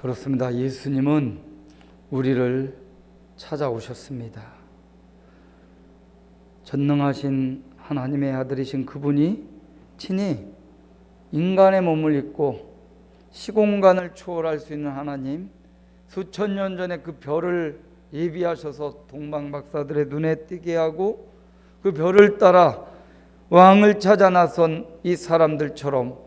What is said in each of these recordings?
그렇습니다. 예수님은 우리를 찾아오셨습니다. 전능하신 하나님의 아들이신 그분이 친히 인간의 몸을 입고 시공간을 초월할 수 있는 하나님, 수천 년 전에 그 별을 예비하셔서 동방박사들의 눈에 띄게 하고 그 별을 따라 왕을 찾아 나선 이 사람들처럼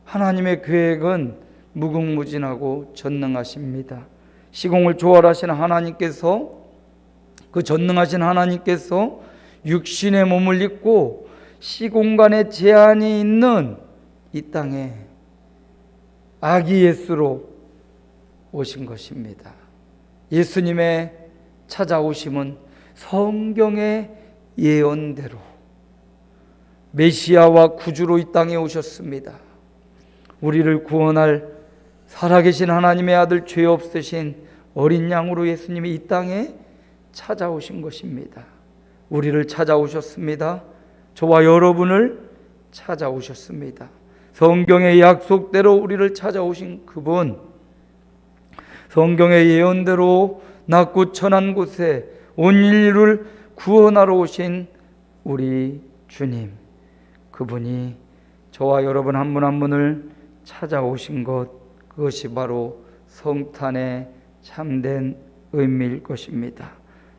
하나님의 계획은 무궁무진하고 전능하십니다. 시공을 초월하신 하나님께서, 그 전능하신 하나님께서 육신의 몸을 입고 시공간에 제한이 있는 이 땅에 아기 예수로 오신 것입니다. 예수님의 찾아오심은 성경의 예언대로 메시아와 구주로 이 땅에 오셨습니다. 우리를 구원할 살아계신 하나님의 아들, 죄 없으신 어린 양으로 예수님이 이 땅에 찾아오신 것입니다. 우리를 찾아오셨습니다. 저와 여러분을 찾아오셨습니다. 성경의 약속대로 우리를 찾아오신 그분, 성경의 예언대로 낮고 천한 곳에 온 인류를 구원하러 오신 우리 주님, 그분이 저와 여러분 한 분 한 분을 찾아오신 것, 그것이 바로 성탄의 참된 의미일 것입니다.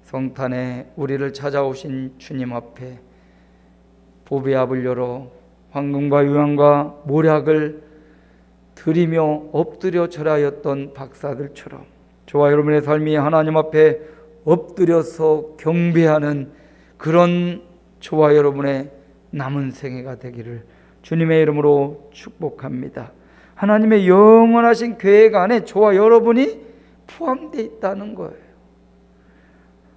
성탄에 우리를 찾아오신 주님 앞에 보배압을 열어 황금과 유황과 모략을 드리며 엎드려 절하였던 박사들처럼 저와 여러분의 삶이 하나님 앞에 엎드려서 경배하는 그런 저와 여러분의 남은 생애가 되기를 주님의 이름으로 축복합니다. 하나님의 영원하신 계획 안에 저와 여러분이 포함되어 있다는 거예요.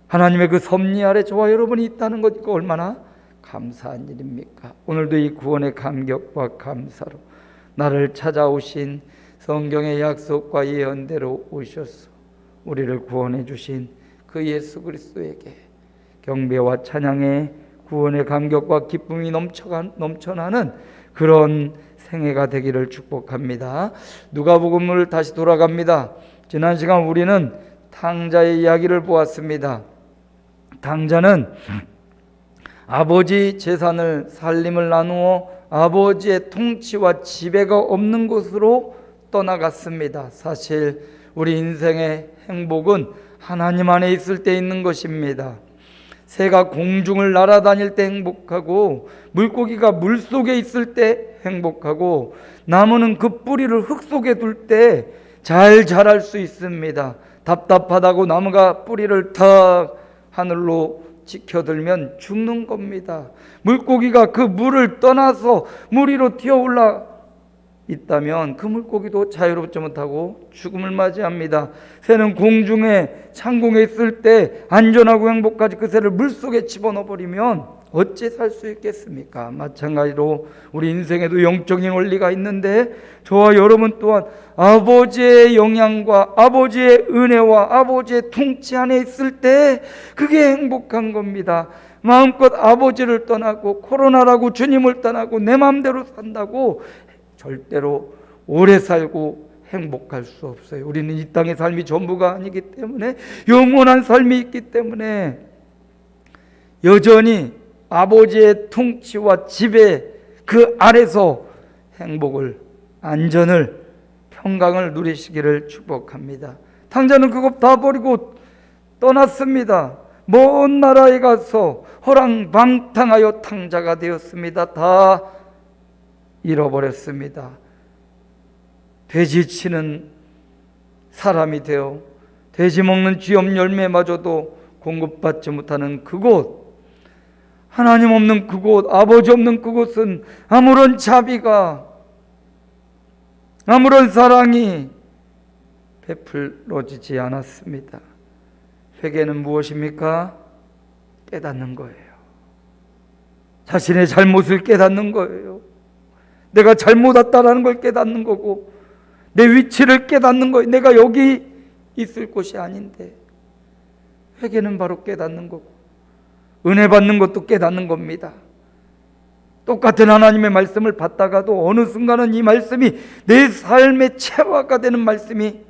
하나님의 그 섭리 아래 저와 여러분이 있다는 것, 이거 얼마나 감사한 일입니까? 오늘도 이 구원의 감격과 감사로 나를 찾아오신 성경의 약속과 예언대로 오셔서 우리를 구원해 주신 그 예수 그리스도에게 경배와 찬양의 구원의 감격과 기쁨이 넘쳐나는 그런 생애가 되기를 축복합니다. 누가복음을 다시 돌아갑니다. 지난 시간 우리는 탕자의 이야기를 보았습니다. 탕자는 아버지 재산을 살림을 나누어 아버지의 통치와 지배가 없는 곳으로 떠나갔습니다. 사실 우리 인생의 행복은 하나님 안에 있을 때 있는 것입니다. 새가 공중을 날아다닐 때 행복하고 물고기가 물속에 있을 때 행복하고 나무는 그 뿌리를 흙 속에 둘 때 잘 자랄 수 있습니다. 답답하다고 나무가 뿌리를 탁 하늘로 지켜들면 죽는 겁니다. 물고기가 그 물을 떠나서 물 위로 튀어올라 있다면 그 물고기도 자유롭지 못하고 죽음을 맞이합니다. 새는 공중에 창공에 있을 때 안전하고 행복하지 그 새를 물속에 집어넣어버리면 어찌 살 수 있겠습니까? 마찬가지로 우리 인생에도 영적인 원리가 있는데 저와 여러분 또한 아버지의 영향과 아버지의 은혜와 아버지의 통치 안에 있을 때 그게 행복한 겁니다. 마음껏 아버지를 떠나고 코로나라고 주님을 떠나고 내 마음대로 산다고 절대로 오래 살고 행복할 수 없어요. 우리는 이 땅의 삶이 전부가 아니기 때문에, 영원한 삶이 있기 때문에 여전히 아버지의 통치와 지배 그 아래서 행복을, 안전을, 평강을 누리시기를 축복합니다. 탕자는 그것 다 버리고 떠났습니다. 먼 나라에 가서 허랑방탕하여 탕자가 되었습니다. 다 잃어버렸습니다. 돼지 치는 사람이 되어 돼지 먹는 쥐염 열매마저도 공급받지 못하는 그곳, 하나님 없는 그곳, 아버지 없는 그곳은 아무런 자비가, 아무런 사랑이 베풀어지지 않았습니다. 회개는 무엇입니까? 깨닫는 거예요. 자신의 잘못을 깨닫는 거예요. 내가 잘못 왔다라는 걸 깨닫는 거고, 내 위치를 깨닫는 거예요. 내가 여기 있을 곳이 아닌데. 회개는 바로 깨닫는 거고, 은혜 받는 것도 깨닫는 겁니다. 똑같은 하나님의 말씀을 받다가도 어느 순간은 이 말씀이 내 삶의 체화가 되는 말씀이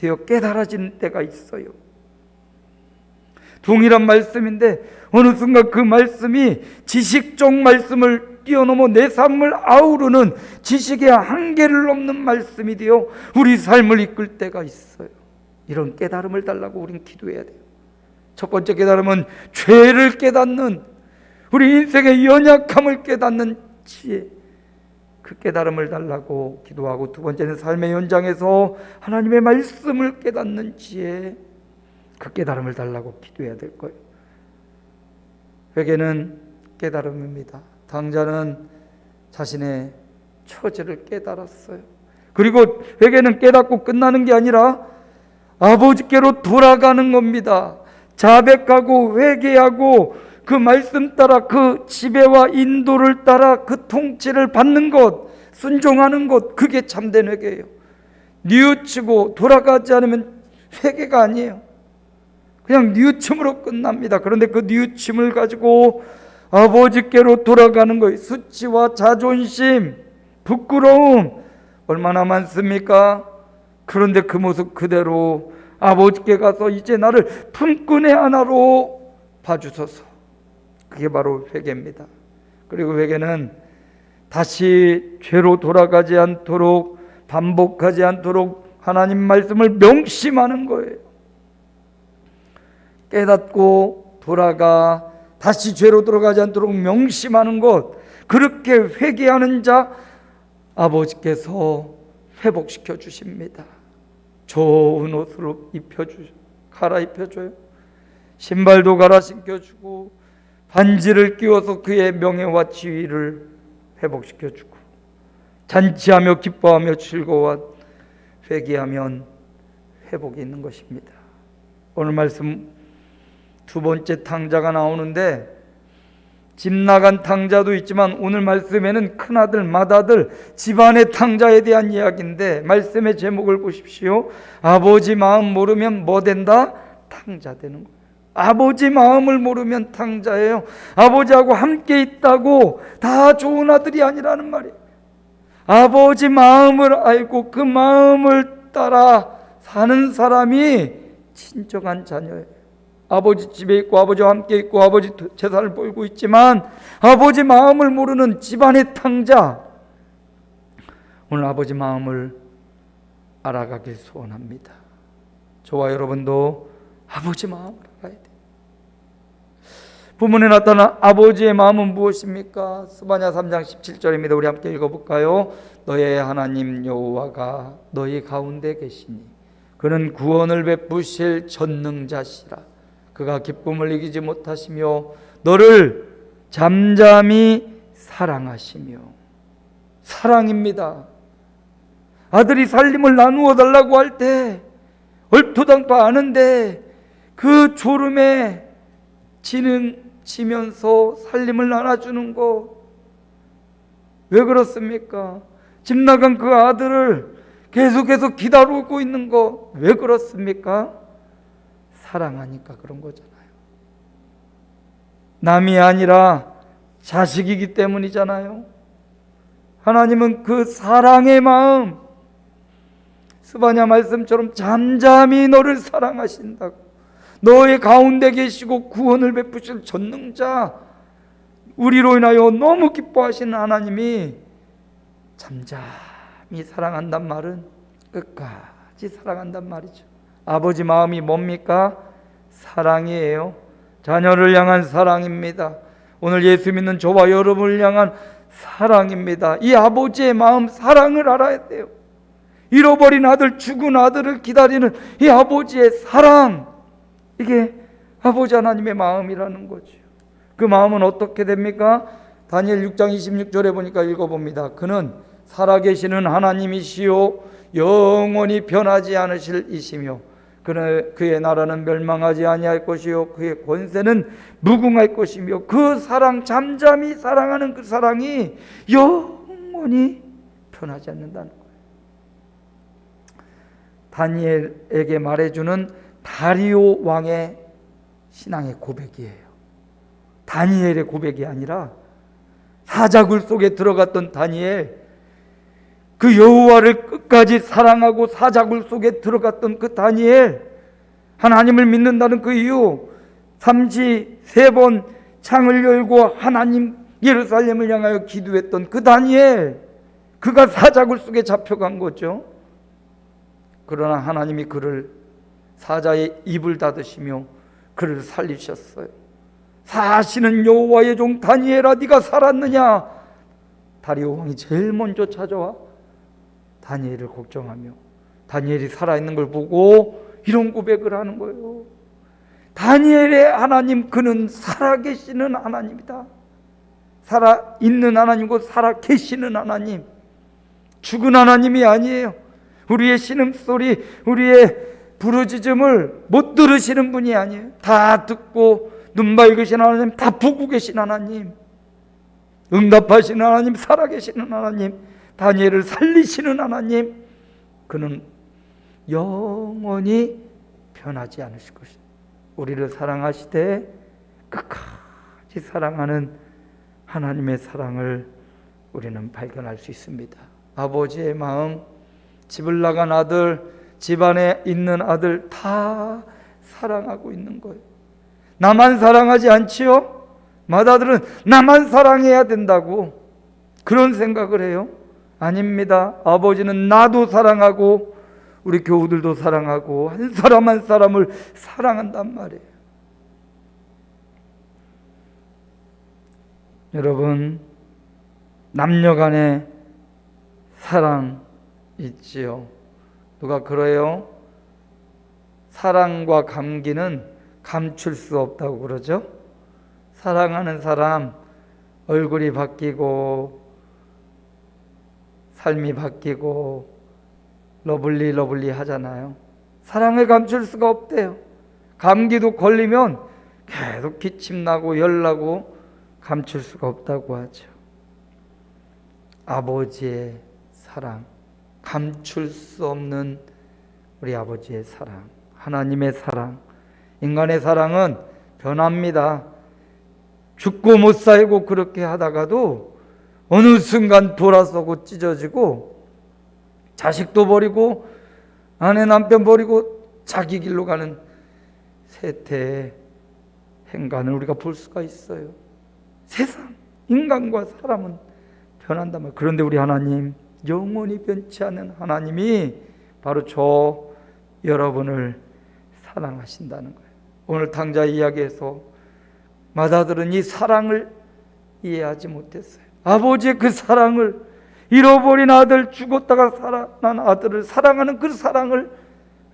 되어 깨달아지는 때가 있어요. 동일한 말씀인데 어느 순간 그 말씀이 지식적 말씀을 뛰어넘어 내 삶을 아우르는 지식의 한계를 넘는 말씀이 되어 우리 삶을 이끌 때가 있어요. 이런 깨달음을 달라고 우린 기도해야 돼요. 첫 번째 깨달음은 죄를 깨닫는, 우리 인생의 연약함을 깨닫는 지혜, 그 깨달음을 달라고 기도하고, 두 번째는 삶의 현장에서 하나님의 말씀을 깨닫는 지혜, 그 깨달음을 달라고 기도해야 될 거예요. 회개는 깨달음입니다. 당자는 자신의 처지를 깨달았어요. 그리고 회개는 깨닫고 끝나는 게 아니라 아버지께로 돌아가는 겁니다. 자백하고 회개하고 그 말씀 따라, 그 지배와 인도를 따라 그 통치를 받는 것, 순종하는 것, 그게 참된 회개예요. 뉘우치고 돌아가지 않으면 회개가 아니에요. 그냥 뉘우침으로 끝납니다. 그런데 그 뉘우침을 가지고 아버지께로 돌아가는 거예요. 수치와 자존심, 부끄러움 얼마나 많습니까? 그런데 그 모습 그대로 아버지께 가서 이제 나를 품꾼의 하나로 봐주소서. 그게 바로 회개입니다. 그리고 회개는 다시 죄로 돌아가지 않도록, 반복하지 않도록 하나님 말씀을 명심하는 거예요. 깨닫고 돌아가 다시 죄로 돌아가지 않도록 명심하는 것, 그렇게 회개하는 자 아버지께서 회복시켜 주십니다. 좋은 옷으로 갈아입혀줘요. 신발도 갈아 신겨주고 반지를 끼워서 그의 명예와 지위를 회복시켜주고, 잔치하며 기뻐하며 즐거워 회개하면 회복이 있는 것입니다. 오늘 말씀 두 번째 탕자가 나오는데, 집 나간 탕자도 있지만 오늘 말씀에는 큰아들, 맏아들, 집안의 탕자에 대한 이야기인데, 말씀의 제목을 보십시오. 아버지 마음 모르면 뭐 된다? 탕자 되는 거예요. 아버지 마음을 모르면 탕자예요. 아버지하고 함께 있다고 다 좋은 아들이 아니라는 말이에요. 아버지 마음을 알고 그 마음을 따라 사는 사람이 친정한 자녀예요. 아버지 집에 있고 아버지와 함께 있고 아버지 재산을 벌고 있지만 아버지 마음을 모르는 집안의 탕자, 오늘 아버지 마음을 알아가길 소원합니다. 저와 여러분도 아버지 마음을 알아야 돼요. 본문에 나타난 아버지의 마음은 무엇입니까? 스바냐 3장 17절입니다. 우리 함께 읽어볼까요? 너의 하나님 여호와가 너희 가운데 계시니 그는 구원을 베푸실 전능자시라. 그가 기쁨을 이기지 못하시며 너를 잠잠히 사랑하시며. 사랑입니다. 아들이 살림을 나누어 달라고 할 때 얼토당토 아는데 그 졸음에 지면서 살림을 나눠주는 것, 왜 그렇습니까? 집 나간 그 아들을 계속해서 기다리고 있는 것, 왜 그렇습니까? 사랑하니까 그런 거잖아요. 남이 아니라 자식이기 때문이잖아요. 하나님은 그 사랑의 마음, 스바냐 말씀처럼 잠잠히 너를 사랑하신다고, 너의 가운데 계시고 구원을 베푸실 전능자, 우리로 인하여 너무 기뻐하시는 하나님이 잠잠히 사랑한단 말은 끝까지 사랑한단 말이죠. 아버지 마음이 뭡니까? 사랑이에요. 자녀를 향한 사랑입니다. 오늘 예수 믿는 저와 여러분을 향한 사랑입니다. 이 아버지의 마음, 사랑을 알아야 돼요. 잃어버린 아들, 죽은 아들을 기다리는 이 아버지의 사랑, 이게 아버지 하나님의 마음이라는 거죠. 그 마음은 어떻게 됩니까? 다니엘 6장 26절에 보니까 읽어봅니다. 그는 살아계시는 하나님이시요 영원히 변하지 않으실 이시며 그의 나라는 멸망하지 아니할 것이요 그의 권세는 무궁할 것이며, 그 사랑, 잠잠히 사랑하는 그 사랑이 영원히 변하지 않는다는 거예요. 다니엘에게 말해주는 다리오 왕의 신앙의 고백이에요. 다니엘의 고백이 아니라 사자굴 속에 들어갔던 다니엘, 그 여호와를 끝까지 사랑하고 사자굴 속에 들어갔던 그 다니엘, 하나님을 믿는다는 그 이유, 삼시 3번 창을 열고 하나님 예루살렘을 향하여 기도했던 그 다니엘, 그가 사자굴 속에 잡혀간 거죠. 그러나 하나님이 그를, 사자의 입을 닫으시며 그를 살리셨어요. 사시는 여호와의 종 다니엘아, 네가 살았느냐? 다리오 왕이 제일 먼저 찾아와 다니엘을 걱정하며 다니엘이 살아있는 걸 보고 이런 고백을 하는 거예요. 다니엘의 하나님, 그는 살아계시는 하나님이다. 살아있는 하나님이고 살아계시는 하나님, 죽은 하나님이 아니에요. 우리의 신음소리, 우리의 부르짖음을 못 들으시는 분이 아니에요. 다 듣고 눈 밝으신 하나님, 다 보고 계신 하나님, 응답하시는 하나님, 살아계시는 하나님, 다니엘을 살리시는 하나님, 그는 영원히 변하지 않으실 것입니다. 우리를 사랑하시되 끝까지 사랑하는 하나님의 사랑을 우리는 발견할 수 있습니다. 아버지의 마음, 집을 나간 아들, 집안에 있는 아들 다 사랑하고 있는 거예요. 나만 사랑하지 않지요? 맏아들은 나만 사랑해야 된다고 그런 생각을 해요. 아닙니다. 아버지는 나도 사랑하고 우리 교우들도 사랑하고 한 사람 한 사람을 사랑한단 말이에요. 여러분, 남녀 간에 사랑 있지요. 누가 그래요? 사랑과 감기는 감출 수 없다고 그러죠. 사랑하는 사람 얼굴이 바뀌고 삶이 바뀌고 러블리 하잖아요. 사랑을 감출 수가 없대요. 감기도 걸리면 계속 기침 나고 열 나고 감출 수가 없다고 하죠. 아버지의 사랑, 감출 수 없는 우리 아버지의 사랑, 하나님의 사랑. 인간의 사랑은 변합니다. 죽고 못 살고 그렇게 하다가도 어느 순간 돌아서고 찢어지고 자식도 버리고 아내 남편 버리고 자기 길로 가는 세태의 행간을 우리가 볼 수가 있어요. 세상, 인간과 사람은 변한단 말이에요. 그런데 우리 하나님, 영원히 변치 않는 하나님이 바로 저 여러분을 사랑하신다는 거예요. 오늘 탕자 이야기에서 맏아들은 이 사랑을 이해하지 못했어요. 아버지의 그 사랑을, 잃어버린 아들, 죽었다가 살아난 아들을 사랑하는 그 사랑을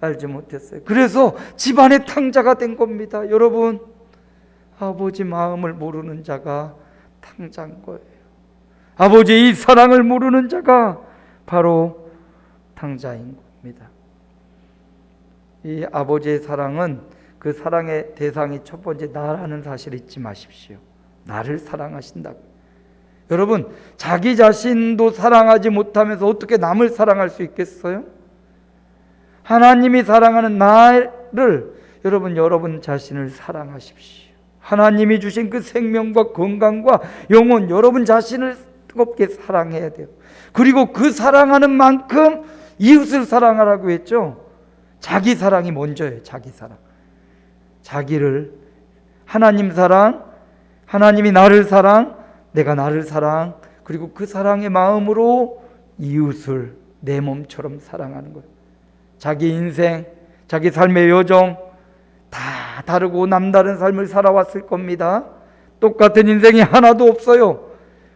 알지 못했어요. 그래서 집안의 탕자가 된 겁니다. 여러분, 아버지 마음을 모르는 자가 탕자인 거예요. 아버지의 이 사랑을 모르는 자가 바로 탕자인 겁니다. 이 아버지의 사랑은, 그 사랑의 대상이 첫 번째 나라는 사실을 잊지 마십시오. 나를 사랑하신다고. 여러분, 자기 자신도 사랑하지 못하면서 어떻게 남을 사랑할 수 있겠어요? 하나님이 사랑하는 나를, 여러분 자신을 사랑하십시오. 하나님이 주신 그 생명과 건강과 영혼, 여러분 자신을 뜨겁게 사랑해야 돼요. 그리고 그 사랑하는 만큼 이웃을 사랑하라고 했죠. 자기 사랑이 먼저예요. 자기 사랑. 자기를, 하나님 사랑, 하나님이 나를 사랑, 내가 나를 사랑, 그리고 그 사랑의 마음으로 이웃을 내 몸처럼 사랑하는 거예요. 자기 인생, 자기 삶의 여정 다 다르고 남다른 삶을 살아왔을 겁니다. 똑같은 인생이 하나도 없어요.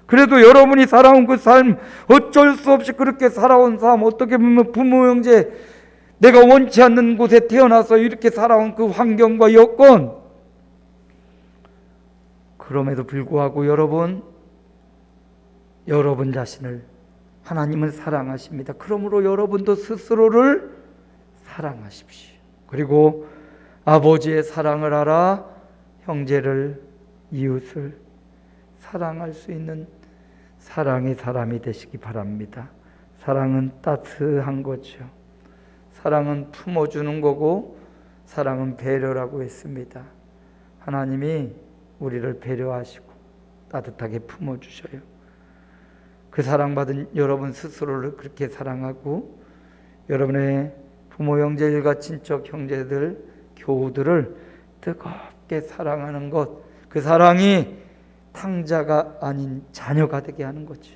그래도 여러분이 살아온 그 삶, 어쩔 수 없이 그렇게 살아온 삶, 어떻게 보면 부모 형제, 내가 원치 않는 곳에 태어나서 이렇게 살아온 그 환경과 여건, 그럼에도 불구하고 여러분 자신을, 하나님은 사랑하십니다. 그러므로 여러분도 스스로를 사랑하십시오. 그리고 아버지의 사랑을 알아 형제를, 이웃을 사랑할 수 있는 사랑의 사람이 되시기 바랍니다. 사랑은 따뜻한 거죠. 사랑은 품어주는 거고 사랑은 배려라고 했습니다. 하나님이 우리를 배려하시고 따뜻하게 품어주셔요. 그 사랑받은 여러분 스스로를 그렇게 사랑하고 여러분의 부모, 형제, 일가, 친척, 형제들, 교우들을 뜨겁게 사랑하는 것, 그 사랑이 탕자가 아닌 자녀가 되게 하는 거죠.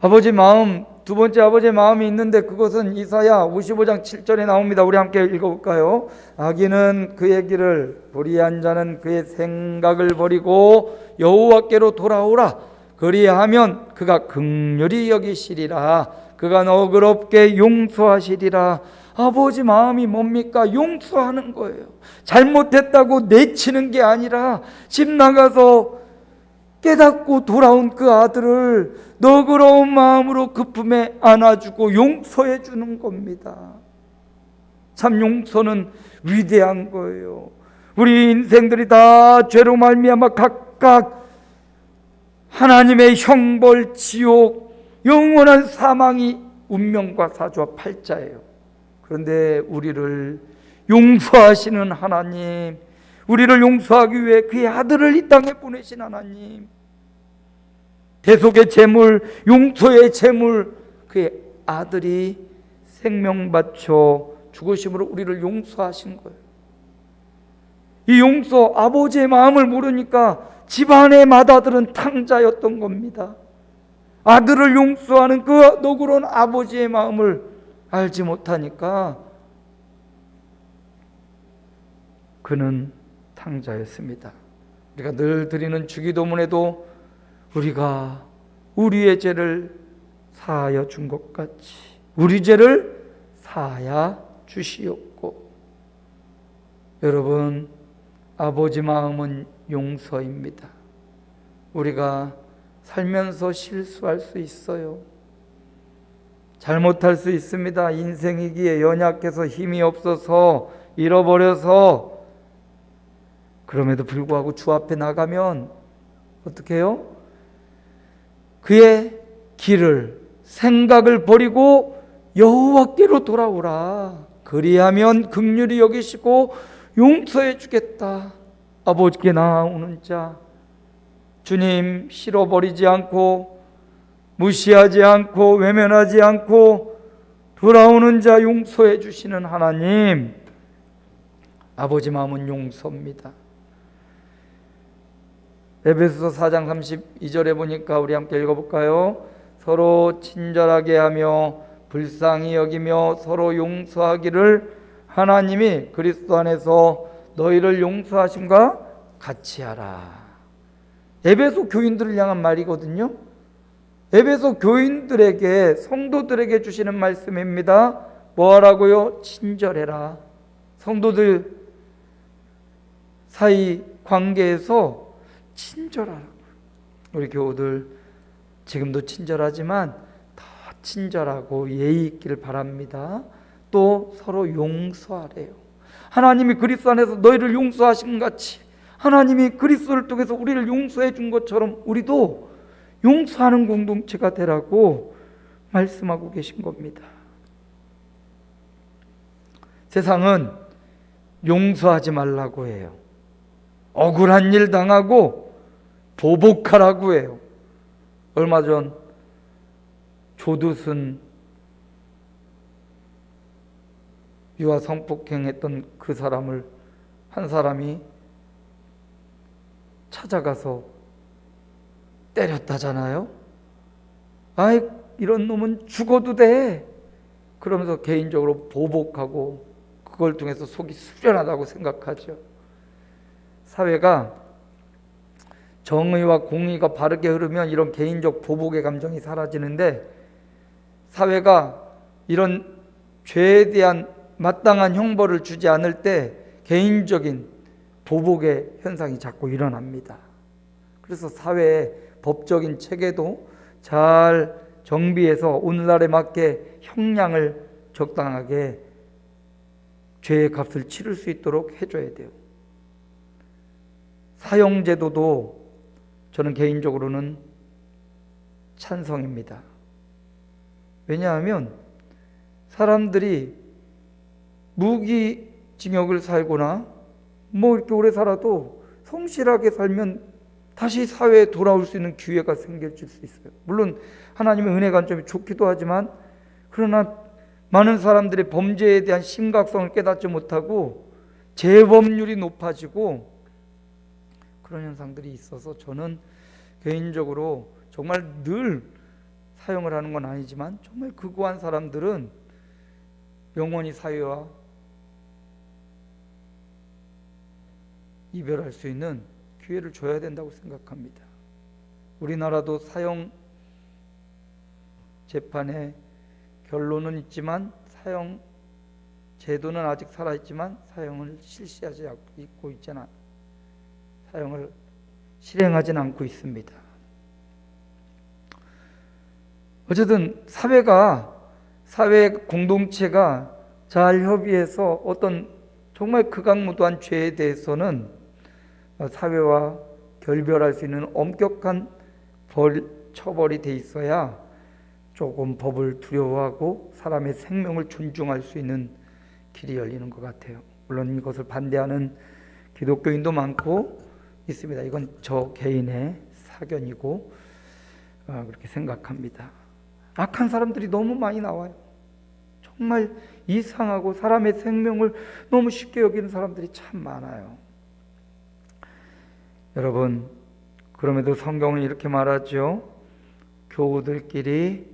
아버지 마음, 두 번째 아버지의 마음이 있는데 그것은 이사야 55장 7절에 나옵니다. 우리 함께 읽어볼까요? 악인은 그의 길을, 불의한 자는 그의 생각을 버리고 여호와께로 돌아오라. 그리하면 그가 긍휼히 여기시리라. 그가 너그럽게 용서하시리라. 아버지 마음이 뭡니까? 용서하는 거예요. 잘못했다고 내치는 게 아니라 집 나가서 깨닫고 돌아온 그 아들을 너그러운 마음으로 그 품에 안아주고 용서해 주는 겁니다. 참 용서는 위대한 거예요. 우리 인생들이 다 죄로 말미암아 각각 하나님의 형벌, 지옥, 영원한 사망이 운명과 사주와 팔자예요. 그런데 우리를 용서하시는 하나님, 우리를 용서하기 위해 그의 아들을 이 땅에 보내신 하나님, 대속의 제물, 용서의 제물, 그의 아들이 생명 바쳐 죽으심으로 우리를 용서하신 거예요. 이 용서, 아버지의 마음을 모르니까 집안의 맏아들은 탕자였던 겁니다. 아들을 용서하는 그 너그러운 아버지의 마음을 알지 못하니까 그는 탕자였습니다. 우리가 늘 드리는 주기도문에도 우리가 우리의 죄를 사하여 준 것 같이 우리 죄를 사하여 주시옵고. 여러분, 아버지 마음은 용서입니다. 우리가 살면서 실수할 수 있어요. 잘못할 수 있습니다. 인생이기에 연약해서 힘이 없어서 잃어버려서. 그럼에도 불구하고 주 앞에 나가면 어떻게 해요? 그의 길을, 생각을 버리고 여호와께로 돌아오라. 그리하면 긍휼히 여기시고 용서해 주겠다. 아버지께 나아오는 자, 주님 싫어버리지 않고 무시하지 않고 외면하지 않고 돌아오는 자 용서해 주시는 하나님, 아버지 마음은 용서입니다. 에베소서 4장 32절에 보니까 우리 함께 읽어볼까요? 서로 친절하게 하며 불쌍히 여기며 서로 용서하기를 하나님이 그리스도 안에서 너희를 용서하심과 같이 하라. 에베소 교인들을 향한 말이거든요. 에베소 교인들에게, 성도들에게 주시는 말씀입니다. 뭐하라고요? 친절해라. 성도들 사이 관계에서 친절하라고. 우리 교우들 지금도 친절하지만 더 친절하고 예의 있기를 바랍니다. 또 서로 용서하래요. 하나님이 그리스도 안에서 너희를 용서하신 같이 하나님이 그리스도를 통해서 우리를 용서해 준 것처럼 우리도 용서하는 공동체가 되라고 말씀하고 계신 겁니다. 세상은 용서하지 말라고 해요. 억울한 일 당하고 보복하라고 해요. 얼마 전 조두순 유아 성폭행했던 그 사람을 한 사람이 찾아가서 때렸다잖아요. 아이, 이런 놈은 죽어도 돼. 그러면서 개인적으로 보복하고 그걸 통해서 속이 수련하다고 생각하죠. 사회가 정의와 공의가 바르게 흐르면 이런 개인적 보복의 감정이 사라지는데, 사회가 이런 죄에 대한 마땅한 형벌을 주지 않을 때 개인적인 보복의 현상이 자꾸 일어납니다. 그래서 사회의 법적인 체계도 잘 정비해서 오늘날에 맞게 형량을 적당하게 죄의 값을 치를 수 있도록 해줘야 돼요. 사형제도도 저는 개인적으로는 찬성입니다. 왜냐하면 사람들이 무기징역을 살거나 뭐 이렇게 오래 살아도 성실하게 살면 다시 사회에 돌아올 수 있는 기회가 생길 수 있어요. 물론 하나님의 은혜가 좀 좋기도 하지만, 그러나 많은 사람들이 범죄에 대한 심각성을 깨닫지 못하고 재범률이 높아지고 그런 현상들이 있어서, 저는 개인적으로 정말 늘 사용을 하는 건 아니지만 정말 극우한 사람들은 영원히 사회와 이별할 수 있는 기회를 줘야 된다고 생각합니다. 우리나라도 사형 재판의 결론은 있지만 사형 제도는 아직 살아있지만 사형을 실시하지 않고 있잖아. 사형을 실행하지는 않고 있습니다. 어쨌든 사회 공동체가 잘 협의해서 어떤 정말 극악무도한 죄에 대해서는 사회와 결별할 수 있는 엄격한 처벌이 돼 있어야 조금 법을 두려워하고 사람의 생명을 존중할 수 있는 길이 열리는 것 같아요. 물론 이것을 반대하는 기독교인도 많고 있습니다. 이건 저 개인의 사견이고 그렇게 생각합니다. 악한 사람들이 너무 많이 나와요. 정말 이상하고 사람의 생명을 너무 쉽게 여기는 사람들이 참 많아요. 여러분, 그럼에도 성경은 이렇게 말하죠. 교우들끼리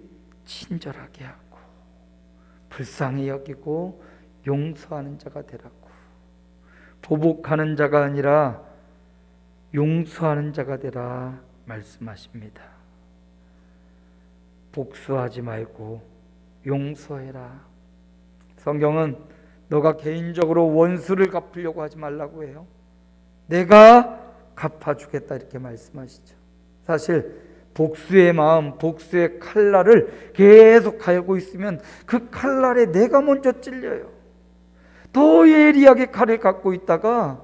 친절하게 하고 불쌍히 여기고 용서하는 자가 되라고. 보복하는 자가 아니라 용서하는 자가 되라 말씀하십니다. 복수하지 말고 용서해라. 성경은 너가 개인적으로 원수를 갚으려고 하지 말라고 해요. 내가 갚아주겠다 이렇게 말씀하시죠. 사실 복수의 마음, 복수의 칼날을 계속 갈고 있으면 그 칼날에 내가 먼저 찔려요. 더 예리하게 칼을 갖고 있다가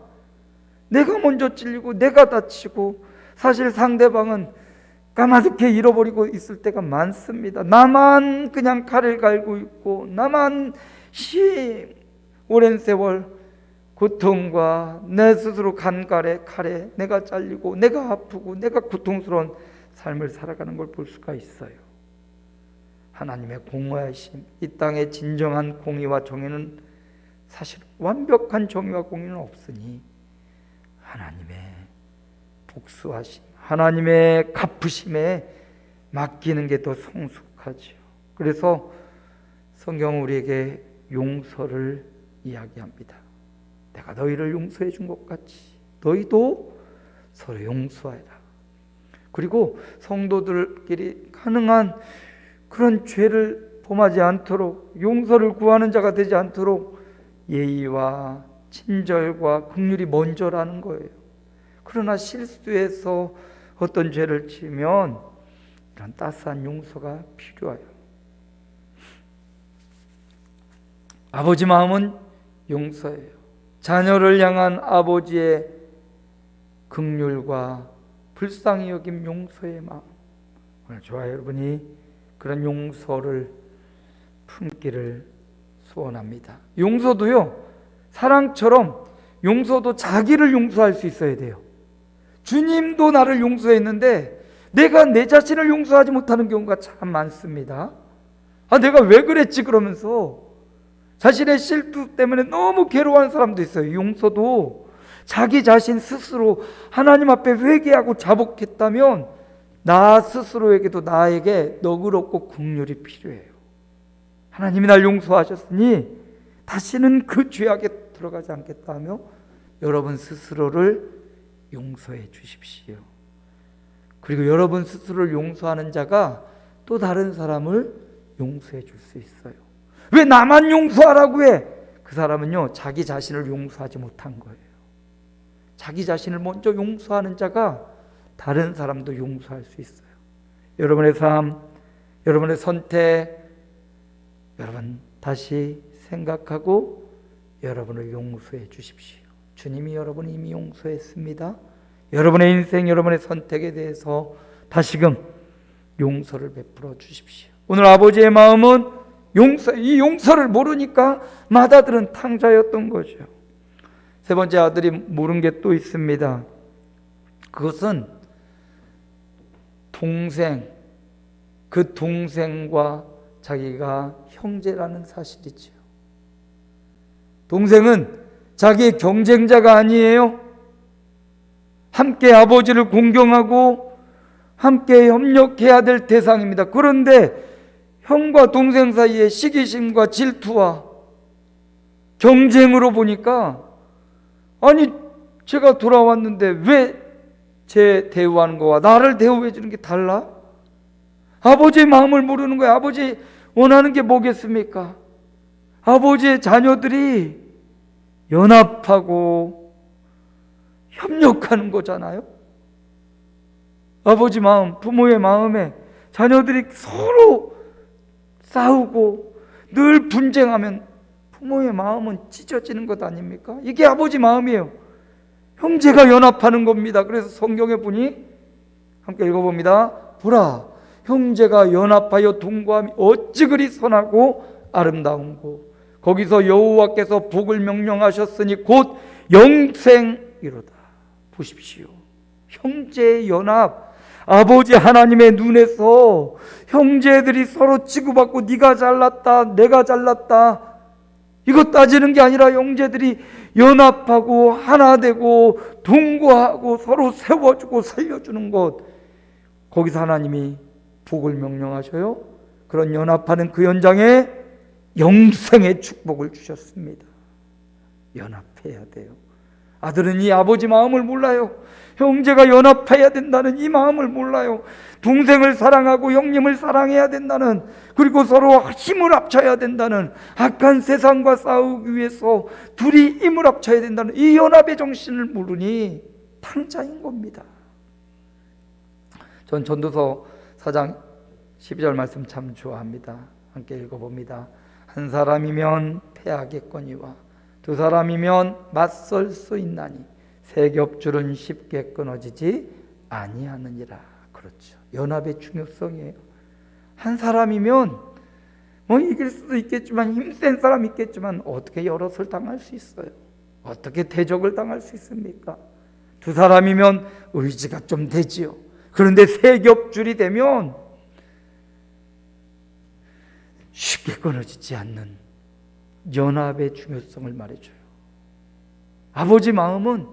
내가 먼저 찔리고 내가 다치고, 사실 상대방은 까마득히 잃어버리고 있을 때가 많습니다. 나만 그냥 칼을 갈고 있고 나만 오랜 세월 고통과 내 스스로 간 칼에 내가 잘리고 내가 아프고 내가 고통스러운 삶을 살아가는 걸 볼 수가 있어요. 하나님의 공의하심, 이 땅의 진정한 공의와 정의는 사실 완벽한 정의와 공의는 없으니 하나님의 복수하심, 하나님의 갚으심에 맡기는 게 더 성숙하죠. 그래서 성경은 우리에게 용서를 이야기합니다. 내가 너희를 용서해 준 것 같이 너희도 서로 용서해라. 그리고 성도들끼리 가능한 그런 죄를 범하지 않도록, 용서를 구하는 자가 되지 않도록 예의와 친절과 긍휼이 먼저라는 거예요. 그러나 실수해서 어떤 죄를 지면 이런 따스한 용서가 필요해요. 아버지 마음은 용서예요. 자녀를 향한 아버지의 긍휼과 불쌍히 여김, 용서의 마음. 오늘 저와 여러분이 그런 용서를 품기를 소원합니다. 용서도요, 사랑처럼 용서도 자기를 용서할 수 있어야 돼요. 주님도 나를 용서했는데 내가 내 자신을 용서하지 못하는 경우가 참 많습니다. 내가 왜 그랬지 그러면서 자신의 실수 때문에 너무 괴로워하는 사람도 있어요. 용서도 자기 자신 스스로 하나님 앞에 회개하고 자복했다면 나 스스로에게도 나에게 너그럽고 긍휼이 필요해요. 하나님이 날 용서하셨으니 다시는 그 죄악에 들어가지 않겠다 하며 여러분 스스로를 용서해 주십시오. 그리고 여러분 스스로를 용서하는 자가 또 다른 사람을 용서해 줄 수 있어요. 왜 나만 용서하라고 해? 그 사람은요, 자기 자신을 용서하지 못한 거예요. 자기 자신을 먼저 용서하는 자가 다른 사람도 용서할 수 있어요. 여러분의 삶, 여러분의 선택, 여러분 다시 생각하고 여러분을 용서해 주십시오. 주님이 여러분을 이미 용서했습니다. 여러분의 인생, 여러분의 선택에 대해서 다시금 용서를 베풀어 주십시오. 오늘 아버지의 마음은 이 용서를 모르니까 맏아들은 탕자였던 거죠. 세 번째 아들이 모른 게 또 있습니다. 그것은 동생, 그 동생과 자기가 형제라는 사실이지요. 동생은 자기의 경쟁자가 아니에요. 함께 아버지를 공경하고 함께 협력해야 될 대상입니다. 그런데 형과 동생 사이에 시기심과 질투와 경쟁으로 보니까, 아니 제가 돌아왔는데 왜 제 대우하는 거와 나를 대우해 주는 게 달라? 아버지의 마음을 모르는 거예요. 아버지 원하는 게 뭐겠습니까? 아버지의 자녀들이 연합하고 협력하는 거잖아요. 아버지 마음, 부모의 마음에 자녀들이 서로 싸우고 늘 분쟁하면 부모의 마음은 찢어지는 것 아닙니까? 이게 아버지 마음이에요. 형제가 연합하는 겁니다. 그래서 성경에 보니 함께 읽어봅니다. 보라, 형제가 연합하여 동거함이 어찌 그리 선하고 아름다운고, 거기서 여호와께서 복을 명령하셨으니 곧 영생이로다. 보십시오. 형제의 연합, 아버지 하나님의 눈에서 형제들이 서로 치고받고 네가 잘났다, 내가 잘났다, 이거 따지는 게 아니라 형제들이 연합하고 하나 되고 동거하고 서로 세워주고 살려주는 것, 거기서 하나님이 복을 명령하셔요. 그런 연합하는 그 현장에 영생의 축복을 주셨습니다. 연합해야 돼요. 아들은 이 아버지 마음을 몰라요. 형제가 연합해야 된다는 이 마음을 몰라요. 동생을 사랑하고 형님을 사랑해야 된다는, 그리고 서로 힘을 합쳐야 된다는, 악한 세상과 싸우기 위해서 둘이 힘을 합쳐야 된다는 이 연합의 정신을 모르니 탕자인 겁니다. 전 전도서 4장 12절 말씀 참 좋아합니다. 함께 읽어봅니다. 한 사람이면 패하겠거니와 두 사람이면 맞설 수 있나니 세 겹줄은 쉽게 끊어지지 아니하느니라. 그렇죠. 연합의 중요성이에요. 한 사람이면 뭐 이길 수도 있겠지만, 힘센 사람 있겠지만 어떻게 여럿을 당할 수 있어요? 어떻게 대적을 당할 수 있습니까? 두 사람이면 의지가 좀 되지요. 그런데 세 겹줄이 되면 쉽게 끊어지지 않는 연합의 중요성을 말해줘요. 아버지 마음은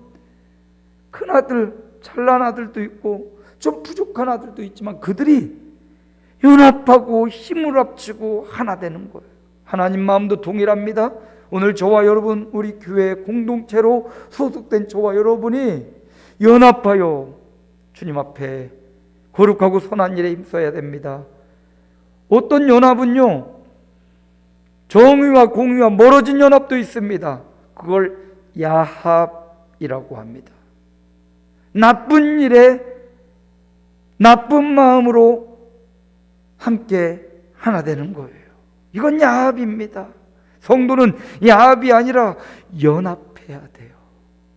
큰아들, 잘난 아들도 있고 좀 부족한 아들도 있지만 그들이 연합하고 힘을 합치고 하나 되는 거예요. 하나님 마음도 동일합니다. 오늘 저와 여러분, 우리 교회 공동체로 소속된 저와 여러분이 연합하여 주님 앞에 거룩하고 선한 일에 힘써야 됩니다. 어떤 연합은요, 정의와 공의와 멀어진 연합도 있습니다. 그걸 야합이라고 합니다. 나쁜 일에 나쁜 마음으로 함께 하나 되는 거예요. 이건 야합입니다. 성도는 야합이 아니라 연합해야 돼요.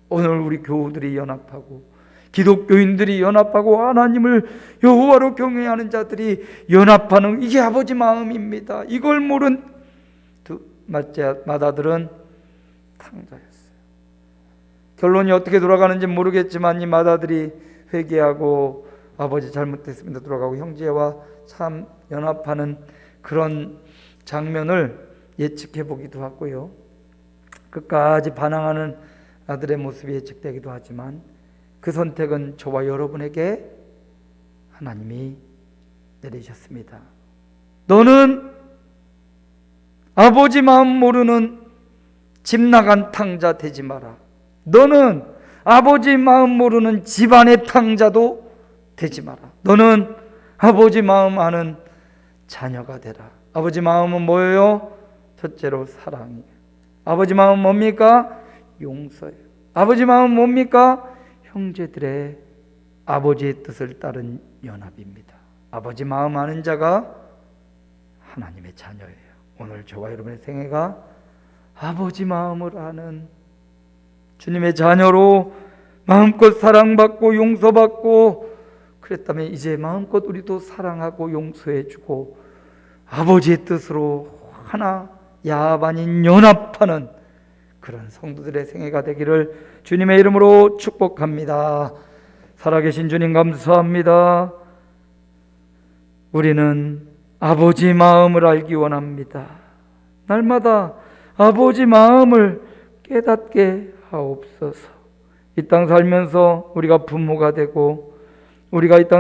오늘 우리 교우들이 연합하고, 기독교인들이 연합하고, 하나님을 여호와로 경외하는 자들이 연합하는, 이게 아버지 마음입니다. 이걸 모른 두 맏아들은 탕자였어요. 결론이 어떻게 돌아가는지 모르겠지만 이 맏아들이 회개하고 아버지 잘못했습니다 돌아가고 형제와 참 연합하는 그런 장면을 예측해 보기도 하고요, 끝까지 반항하는 아들의 모습이 예측되기도 하지만 그 선택은 저와 여러분에게 하나님이 내리셨습니다. 너는 아버지 마음 모르는 집 나간 탕자 되지 마라. 너는 아버지 마음 모르는 집안의 탕자도 되지 마라. 너는 아버지 마음 아는 자녀가 되라. 아버지 마음은 뭐예요? 첫째로 사랑이에요. 아버지 마음은 뭡니까? 용서예요. 아버지 마음은 뭡니까? 형제들의 아버지의 뜻을 따른 연합입니다. 아버지 마음 아는 자가 하나님의 자녀예요. 오늘 저와 여러분의 생애가 아버지 마음을 아는 주님의 자녀로 마음껏 사랑받고 용서받고, 그랬다면 이제 마음껏 우리도 사랑하고 용서해주고 아버지의 뜻으로 하나, 야합 아닌 연합하는 그런 성도들의 생애가 되기를 주님의 이름으로 축복합니다. 살아계신 주님 감사합니다. 우리는 아버지 마음을 알기 원합니다. 날마다 아버지 마음을 깨닫게 하옵소서. 이 땅 살면서 우리가 부모가 되고 우리가 이 땅